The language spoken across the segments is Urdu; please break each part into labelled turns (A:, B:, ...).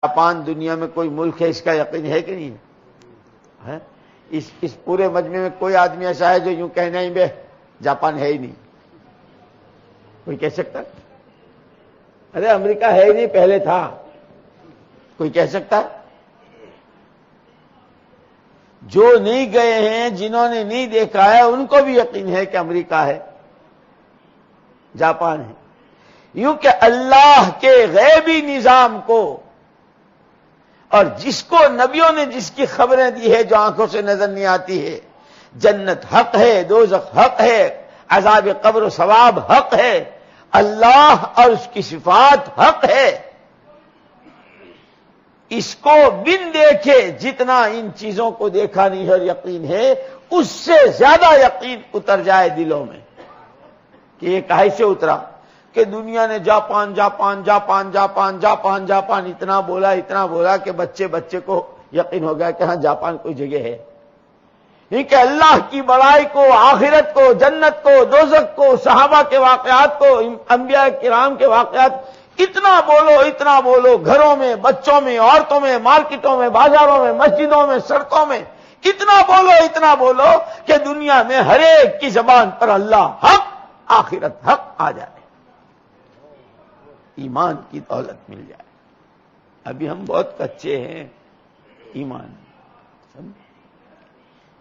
A: جاپان دنیا میں کوئی ملک ہے اس کا یقین ہے کہ نہیں ہے؟ اس پورے مجمع میں کوئی آدمی ایسا ہے جو یوں کہنا ہی بے جاپان ہے ہی نہیں؟ کوئی کہہ سکتا؟ ارے امریکہ ہے ہی نہیں، پہلے تھا، کوئی کہہ سکتا؟ جو نہیں گئے ہیں، جنہوں نے نہیں دیکھا ہے، ان کو بھی یقین ہے کہ امریکہ ہے، جاپان ہے. یوں کہ اللہ کے غیبی نظام کو اور جس کو نبیوں نے جس کی خبریں دی ہے جو آنکھوں سے نظر نہیں آتی ہے، جنت حق ہے، دوزخ حق ہے، عذاب قبر و ثواب حق ہے، اللہ اور اس کی صفات حق ہے، اس کو بن دیکھے جتنا ان چیزوں کو دیکھا نہیں ہے اور یقین ہے، اس سے زیادہ یقین اتر جائے دلوں میں. کہ یہ کہے سے اترا کہ دنیا نے Japan Japan Japan Japan Japan Japan اتنا بولا کہ بچے کو یقین ہو گیا کہ ہاں جاپان کوئی جگہ ہے. یہ کہ اللہ کی بڑائی کو، آخرت کو، جنت کو، دوزخ کو، صحابہ کے واقعات کو، انبیاء کرام کے واقعات، اتنا بولو، گھروں میں، بچوں میں، عورتوں میں، مارکیٹوں میں، بازاروں میں، مسجدوں میں، سڑکوں میں، اتنا بولو کہ دنیا میں ہر ایک کی زبان پر اللہ حق، آخرت حق آ جائے، ایمان کی دولت مل جائے. ابھی ہم بہت کچے ہیں ایمان،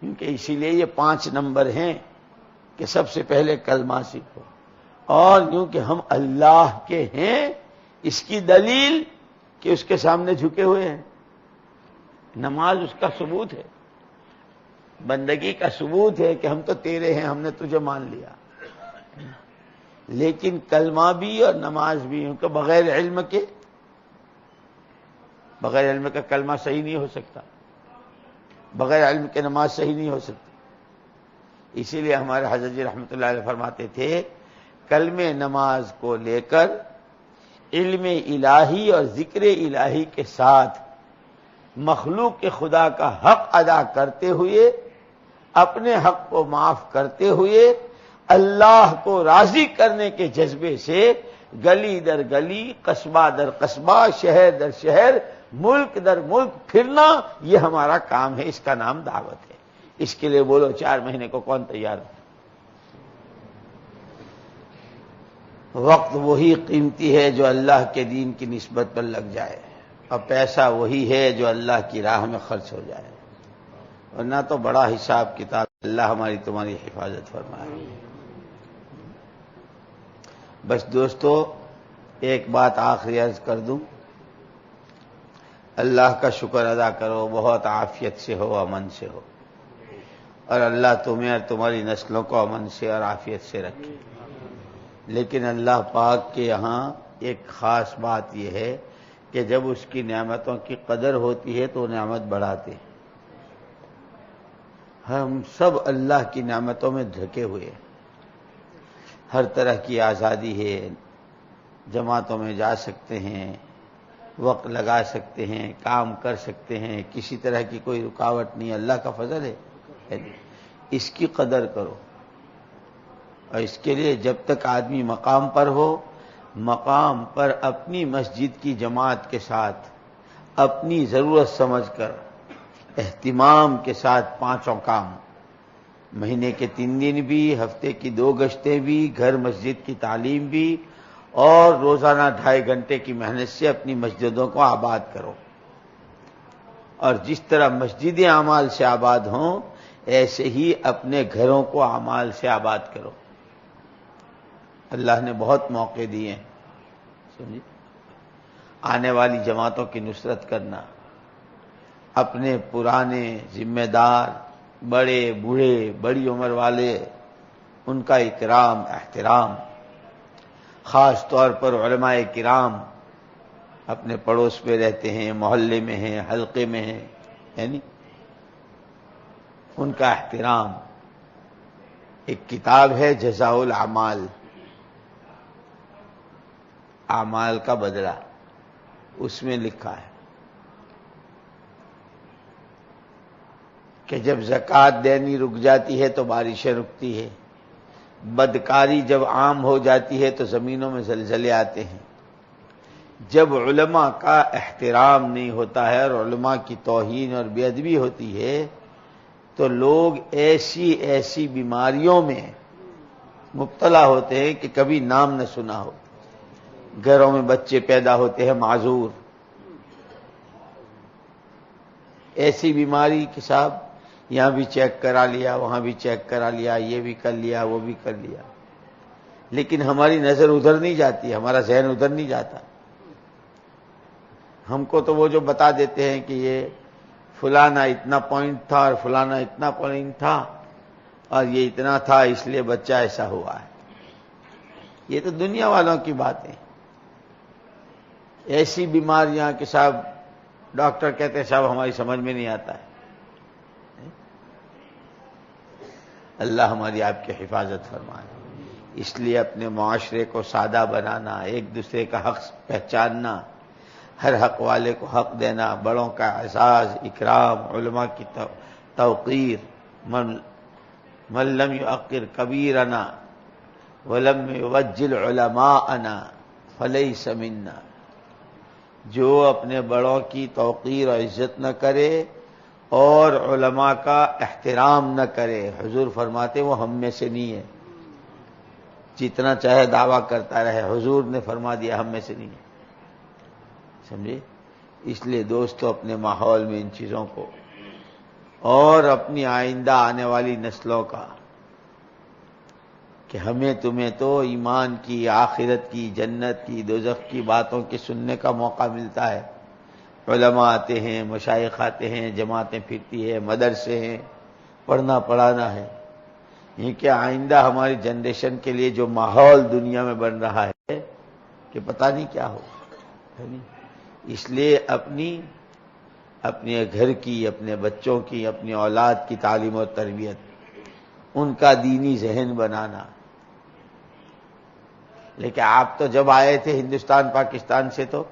A: کیونکہ اسی لیے یہ 5 نمبر ہیں کہ سب سے پہلے کلمہ سیکھو. اور کیونکہ ہم اللہ کے ہیں، اس کی دلیل کہ اس کے سامنے جھکے ہوئے ہیں. نماز اس کا ثبوت ہے، بندگی کا ثبوت ہے کہ ہم تو تیرے ہیں، ہم نے تجھے مان لیا. لیکن کلمہ بھی اور نماز بھی، کیونکہ بغیر علم کا کلمہ صحیح نہیں ہو سکتا، بغیر علم کے نماز صحیح نہیں ہو سکتی. اسی لیے ہمارے حضرت جی رحمۃ اللہ علیہ فرماتے تھے کلمہ نماز کو لے کر علم الہی اور ذکر الہی کے ساتھ مخلوق کے خدا کا حق ادا کرتے ہوئے، اپنے حق کو معاف کرتے ہوئے، اللہ کو راضی کرنے کے جذبے سے گلی در گلی، قصبہ در قصبہ، شہر در شہر، ملک در ملک پھرنا، یہ ہمارا کام ہے. اس کا نام دعوت ہے. اس کے لیے بولو 4 مہینے کو کون تیار ہے؟ وقت وہی قیمتی ہے جو اللہ کے دین کی نسبت پر لگ جائے، اور پیسہ وہی ہے جو اللہ کی راہ میں خرچ ہو جائے، ورنہ تو بڑا حساب کتاب. اللہ ہماری تمہاری حفاظت فرمائے. بس دوستو ایک بات آخری عرض کر دوں، اللہ کا شکر ادا کرو، بہت عافیت سے ہو، امن سے ہو، اور اللہ تمہیں اور تمہاری نسلوں کو امن سے اور عافیت سے رکھے. لیکن اللہ پاک کے یہاں ایک خاص بات یہ ہے کہ جب اس کی نعمتوں کی قدر ہوتی ہے تو نعمت بڑھاتے ہیں. ہم سب اللہ کی نعمتوں میں ڈھکے ہوئے، ہر طرح کی آزادی ہے، جماعتوں میں جا سکتے ہیں، وقت لگا سکتے ہیں، کام کر سکتے ہیں، کسی طرح کی کوئی رکاوٹ نہیں. اللہ کا فضل ہے. اس کی قدر کرو، اور اس کے لیے جب تک آدمی مقام پر ہو، مقام پر اپنی مسجد کی جماعت کے ساتھ اپنی ضرورت سمجھ کر اہتمام کے ساتھ 5 کام، مہینے کے 3 دن بھی، ہفتے کی 2 گشتیں بھی، گھر مسجد کی تعلیم بھی، اور روزانہ 2.5 گھنٹے کی محنت سے اپنی مسجدوں کو آباد کرو. اور جس طرح مسجدیں اعمال سے آباد ہوں، ایسے ہی اپنے گھروں کو اعمال سے آباد کرو. اللہ نے بہت موقع دیے ہیں، سمجھے، آنے والی جماعتوں کی نصرت کرنا، اپنے پرانے ذمہ دار، بڑے بوڑھے، بڑی عمر والے، ان کا اکرام، احترام، خاص طور پر علماء کرام اپنے پڑوس میں رہتے ہیں، محلے میں ہیں، حلقے میں ہیں، یعنی ان کا احترام. ایک کتاب ہے جزاء الاعمال، اعمال کا بدلہ، اس میں لکھا ہے کہ جب زکوٰۃ دینی رک جاتی ہے تو بارشیں رکتی ہے، بدکاری جب عام ہو جاتی ہے تو زمینوں میں زلزلے آتے ہیں، جب علماء کا احترام نہیں ہوتا ہے اور علماء کی توہین اور بے ادبی ہوتی ہے تو لوگ ایسی ایسی بیماریوں میں مبتلا ہوتے ہیں کہ کبھی نام نہ سنا ہو. گھروں میں بچے پیدا ہوتے ہیں معذور، ایسی بیماری کہ صاحب یہاں بھی چیک کرا لیا، وہاں بھی چیک کرا لیا، یہ بھی کر لیا، وہ بھی کر لیا، لیکن ہماری نظر ادھر نہیں جاتی، ہمارا ذہن ادھر نہیں جاتا. ہم کو تو وہ جو بتا دیتے ہیں کہ یہ فلانا اتنا پوائنٹ تھا اور فلانا اتنا پوائنٹ تھا اور یہ اتنا تھا اس لیے بچہ ایسا ہوا ہے. یہ تو دنیا والوں کی باتیں. ایسی بیماریاں کہ صاحب ڈاکٹر کہتے ہیں صاحب ہماری سمجھ میں نہیں آتا ہے. اللہ ہماری آپ کی حفاظت فرمائے. اس لیے اپنے معاشرے کو سادہ بنانا، ایک دوسرے کا حق پہچاننا، ہر حق والے کو حق دینا، بڑوں کا اعزاز اکرام، علماء کی توقیر. من لم یعقر کبیرنا ولم یوجل علماءنا فلیس منا. جو اپنے بڑوں کی توقیر اور عزت نہ کرے اور علماء کا احترام نہ کرے، حضور فرماتے وہ ہم میں سے نہیں ہے. جتنا چاہے دعویٰ کرتا رہے، حضور نے فرما دیا ہم میں سے نہیں ہے. سمجھے؟ اس لیے دوستو اپنے ماحول میں ان چیزوں کو اور اپنی آئندہ آنے والی نسلوں کا کہ ہمیں تمہیں تو ایمان کی، آخرت کی، جنت کی، دوزخ کی باتوں کے سننے کا موقع ملتا ہے. علماء آتے ہیں، مشائخ آتے ہیں، جماعتیں پھرتی ہیں، مدرسے ہیں، پڑھنا پڑھانا ہے. یہ کہ آئندہ ہماری جنریشن کے لیے جو ماحول دنیا میں بن رہا ہے کہ پتہ نہیں کیا ہو. اس لیے اپنے گھر کی، اپنے بچوں کی، اپنی اولاد کی تعلیم و تربیت، ان کا دینی ذہن بنانا. لیکن آپ تو جب آئے تھے ہندوستان پاکستان سے تو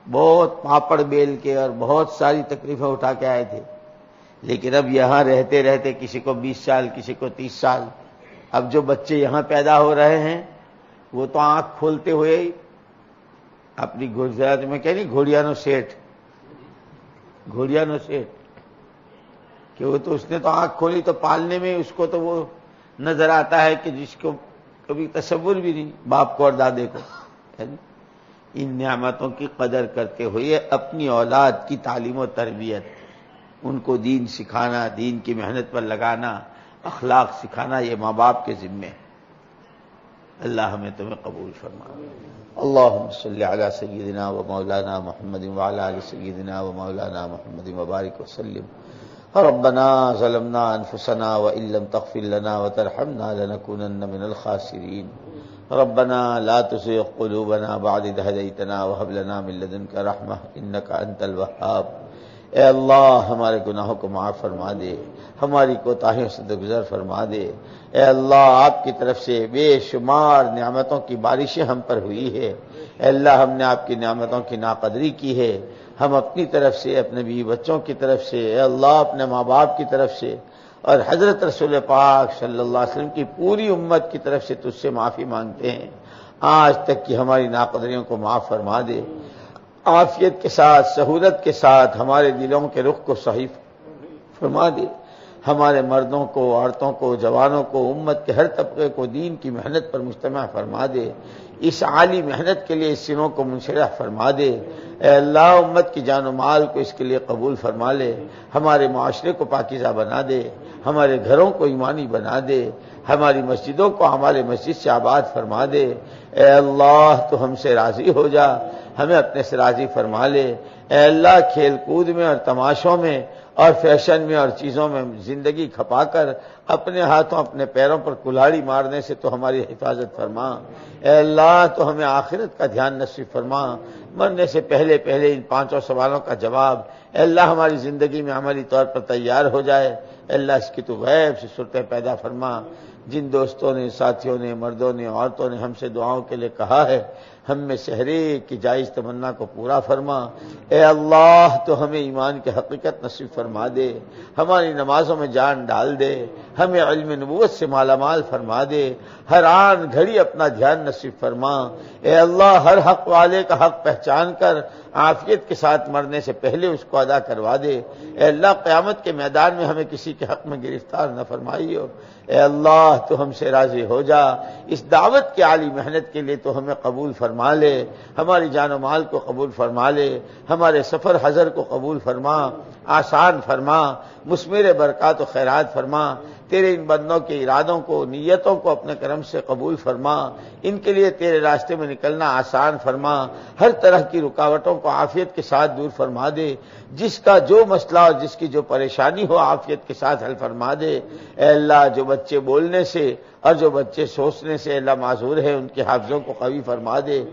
A: بہت پاپڑ بیل کے اور بہت ساری تکلیفیں اٹھا کے آئے تھے. لیکن اب یہاں رہتے رہتے کسی کو 20 سال، کسی کو 30 سال، اب جو بچے یہاں پیدا ہو رہے ہیں وہ تو آنکھ کھولتے ہوئے ہی اپنی گجرات میں کہہ نہیں گھوڑیانو سیٹھ کہ وہ تو اس نے تو آنکھ کھولی تو پالنے میں اس کو تو وہ نظر آتا ہے کہ جس کو کبھی تصور بھی نہیں، باپ کو اور دادے کو. ان نعمتوں کی قدر کرتے ہوئے اپنی اولاد کی تعلیم و تربیت، ان کو دین سکھانا، دین کی محنت پر لگانا، اخلاق سکھانا، یہ ماں باپ کے ذمے ہے. اللہ ہمیں تمہیں قبول فرمائے. اللہم صلی علی سیدنا و مولانا محمد وعلی آل سیدنا و مولانا محمد وبارک وسلم. ربنا ظلمنا انفسنا وان لم تغفر لنا وترحمنا لنكونن من الخاسرین. ربنا لا تزغ قلوبنا بعد إذ هديتنا وهب لنا من لدنك رحمة إنك أنت الوهاب. اے اللہ ہمارے گناہوں کو معاف فرما دے، ہماری کوتاہیوں سے درگزر فرما دے. اے اللہ آپ کی طرف سے بے شمار نعمتوں کی بارشیں ہم پر ہوئی ہے. اے اللہ ہم نے آپ کی نعمتوں کی ناقدری کی ہے. ہم اپنی طرف سے، اپنے بیوی بچوں کی طرف سے، اے اللہ اپنے ماں باپ کی طرف سے اور حضرت رسول پاک صلی اللہ علیہ وسلم کی پوری امت کی طرف سے تجھ سے معافی مانگتے ہیں. آج تک کی ہماری ناقدریوں کو معاف فرما دے. عافیت کے ساتھ، سہولت کے ساتھ ہمارے دلوں کے رخ کو صحیح فرما دے. ہمارے مردوں کو، عورتوں کو، جوانوں کو، امت کے ہر طبقے کو دین کی محنت پر مجتمع فرما دے. اس عالی محنت کے لیے اس سینوں کو منشرح فرما دے. اے اللہ امت کی جان و مال کو اس کے لیے قبول فرما لے. ہمارے معاشرے کو پاکیزہ بنا دے، ہمارے گھروں کو ایمانی بنا دے، ہماری مسجدوں کو ہمارے مسجد سے آباد فرما دے. اے اللہ تو ہم سے راضی ہو جا، ہمیں اپنے سے راضی فرما لے. اے اللہ کھیل کود میں اور تماشوں میں اور فیشن میں اور چیزوں میں زندگی کھپا کر اپنے ہاتھوں اپنے پیروں پر کلہاڑی مارنے سے تو ہماری حفاظت فرما. اے اللہ تو ہمیں آخرت کا دھیان نصیب فرما. مرنے سے پہلے ان 5 سوالوں کا جواب اے اللہ ہماری زندگی میں عملی طور پر تیار ہو جائے. اے اللہ اس کی تو غیب سے صورتیں پیدا فرما. جن دوستوں نے، ساتھیوں نے، مردوں نے، عورتوں نے ہم سے دعاؤں کے لیے کہا ہے، ہم میں سے ہر ایک کی جائز تمنا کو پورا فرما۔ اے اللہ تو ہمیں ایمان کی حقیقت نصیب فرما دے، ہماری نمازوں میں جان ڈال دے، ہمیں علم نبوت سے مالا مال فرما دے، ہر آن گھڑی اپنا دھیان نصیب فرما۔ اے اللہ ہر حق والے کا حق پہچان کر عافیت کے ساتھ مرنے سے پہلے اس کو ادا کروا دے۔ اے اللہ قیامت کے میدان میں ہمیں کسی کے حق میں گرفتار نہ فرمائیو۔ اے اللہ تو ہم سے راضی ہو جا، اس دعوت کی عالی محنت کے لیے تو ہمیں قبول فرما لے، ہماری جان و مال کو قبول فرما لے، ہمارے سفر حضر کو قبول فرما، آسان فرما، مثمر برکات و خیرات فرما۔ تیرے ان بندوں کے ارادوں کو، نیتوں کو اپنے کرم سے قبول فرما، ان کے لیے تیرے راستے میں نکلنا آسان فرما، ہر طرح کی رکاوٹوں کو عافیت کے ساتھ دور فرما دے، جس کا جو مسئلہ اور جس کی جو پریشانی ہو عافیت کے ساتھ حل فرما دے۔ اے اللہ جو بچے بولنے سے اور جو بچے سوچنے سے اللہ معذور ہے، ان کے حافظوں کو قوی فرما دے،